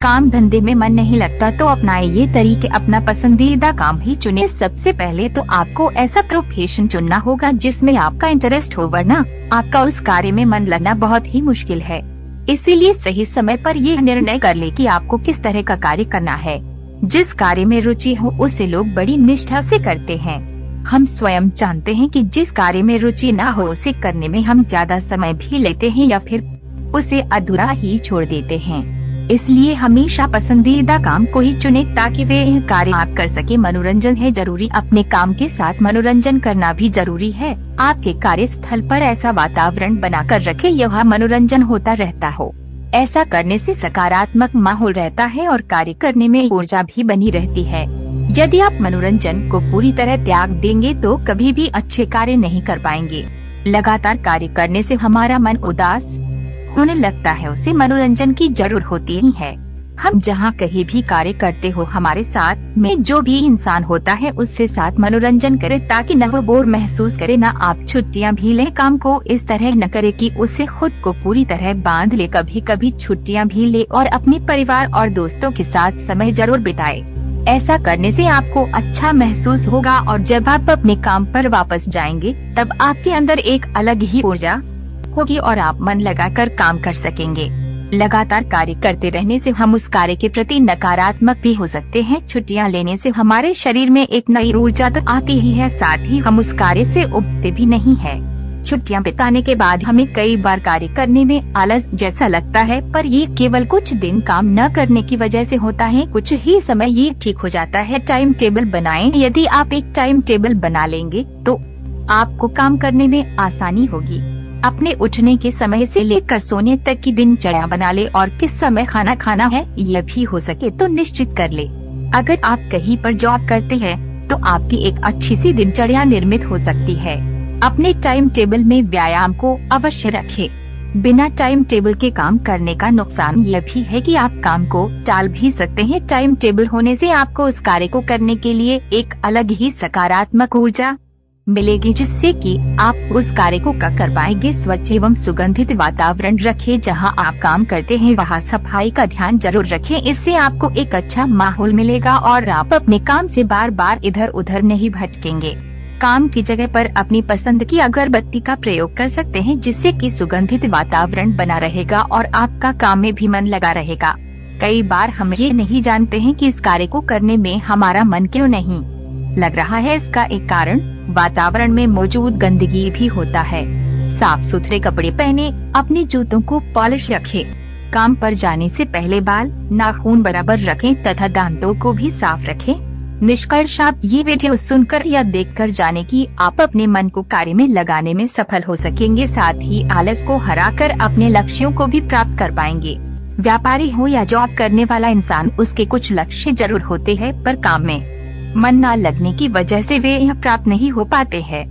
काम धंधे में मन नहीं लगता तो अपनाए ये तरीके, अपना पसंदीदा काम ही चुने। सबसे पहले तो आपको ऐसा प्रोफेशन चुनना होगा जिसमें आपका इंटरेस्ट हो, वरना आपका उस कार्य में मन लगना बहुत ही मुश्किल है। इसीलिए सही समय पर यह निर्णय कर ले कि आपको किस तरह का कार्य करना है। जिस कार्य में रुचि हो उसे लोग बड़ी निष्ठा से करते हैं। हम स्वयं जानते हैं कि जिस कार्य में रुचि ना हो उसे करने में हम ज्यादा समय भी लेते हैं या फिर उसे अधूरा ही छोड़ देते हैं। इसलिए हमेशा पसंदीदा काम को ही चुने ताकि वे यह कार्य आप कर सके। मनोरंजन है जरूरी, अपने काम के साथ मनोरंजन करना भी जरूरी है। आपके कार्यस्थल पर ऐसा वातावरण बनाकर रखें यहाँ मनोरंजन होता रहता हो। ऐसा करने से सकारात्मक माहौल रहता है और कार्य करने में ऊर्जा भी बनी रहती है। यदि आप मनोरंजन को पूरी तरह त्याग देंगे तो कभी भी अच्छे कार्य नहीं कर पाएंगे। लगातार कार्य करने से हमारा मन उदास होने लगता है, उसे मनोरंजन की जरूरत होती ही है। हम जहाँ कहीं भी कार्य करते हो हमारे साथ में जो भी इंसान होता है उससे साथ मनोरंजन करे ताकि न वो बोर महसूस करे, न आप छुट्टियाँ भी ले। काम को इस तरह न करे कि उससे खुद को पूरी तरह बांध ले। कभी कभी छुट्टियाँ भी ले और अपने परिवार और दोस्तों के साथ समय जरूर बिताए। ऐसा करने से आपको अच्छा महसूस होगा और जब आप अपने काम पर वापस जाएंगे तब आपके अंदर एक अलग ही ऊर्जा होगी और आप मन लगाकर काम कर सकेंगे। लगातार कार्य करते रहने से हम उस कार्य के प्रति नकारात्मक भी हो सकते हैं। छुट्टियां लेने से हमारे शरीर में एक नई ऊर्जा तो आती ही है, साथ ही हम उस कार्य से उबते भी नहीं है। छुट्टियां बिताने के बाद हमें कई बार कार्य करने में आलस जैसा लगता है, पर ये केवल कुछ दिन काम न करने की वजह से होता है। कुछ ही समय ये ठीक हो जाता है। टाइम टेबल बनाएं। यदि आप एक टाइम टेबल बना लेंगे तो आपको काम करने में आसानी होगी। अपने उठने के समय से लेकर सोने तक की दिनचर्या बना ले और किस समय खाना खाना है यह भी हो सके तो निश्चित कर ले। अगर आप कहीं पर जॉब करते हैं तो आपकी एक अच्छी सी दिनचर्या निर्मित हो सकती है। अपने टाइम टेबल में व्यायाम को अवश्य रखें। बिना टाइम टेबल के काम करने का नुकसान यह भी है कि आप काम को टाल भी सकते हैं। टाइम टेबल होने से आपको उस कार्य को करने के लिए एक अलग ही सकारात्मक ऊर्जा मिलेगी जिससे कि आप उस कार्य को कर पाएंगे। स्वच्छ एवं सुगंधित वातावरण रखें। जहां आप काम करते हैं वहां सफाई का ध्यान जरूर रखें। इससे आपको एक अच्छा माहौल मिलेगा और आप अपने काम से बार बार इधर उधर नहीं भटकेंगे। काम की जगह पर अपनी पसंद की अगरबत्ती का प्रयोग कर सकते हैं जिससे कि सुगंधित वातावरण बना रहेगा और आपका काम में भी मन लगा रहेगा। कई बार हम ये नहीं जानते हैं कि इस कार्य को करने में हमारा मन क्यों नहीं लग रहा है। इसका एक कारण वातावरण में मौजूद गंदगी भी होता है। साफ सुथरे कपड़े पहने, अपने जूतों को पॉलिश रखें। काम पर जाने से पहले बाल नाखून बराबर रखें तथा दांतों को भी साफ रखें। निष्कर्ष, आप ये वीडियो सुनकर या देखकर जाने कि आप अपने मन को कार्य में लगाने में सफल हो सकेंगे, साथ ही आलस को हराकर अपने लक्ष्यों को भी प्राप्त कर पाएंगे। व्यापारी हो या जॉब करने वाला इंसान, उसके कुछ लक्ष्य जरूर होते हैं पर काम में मन न लगने की वजह से वे यह प्राप्त नहीं हो पाते हैं।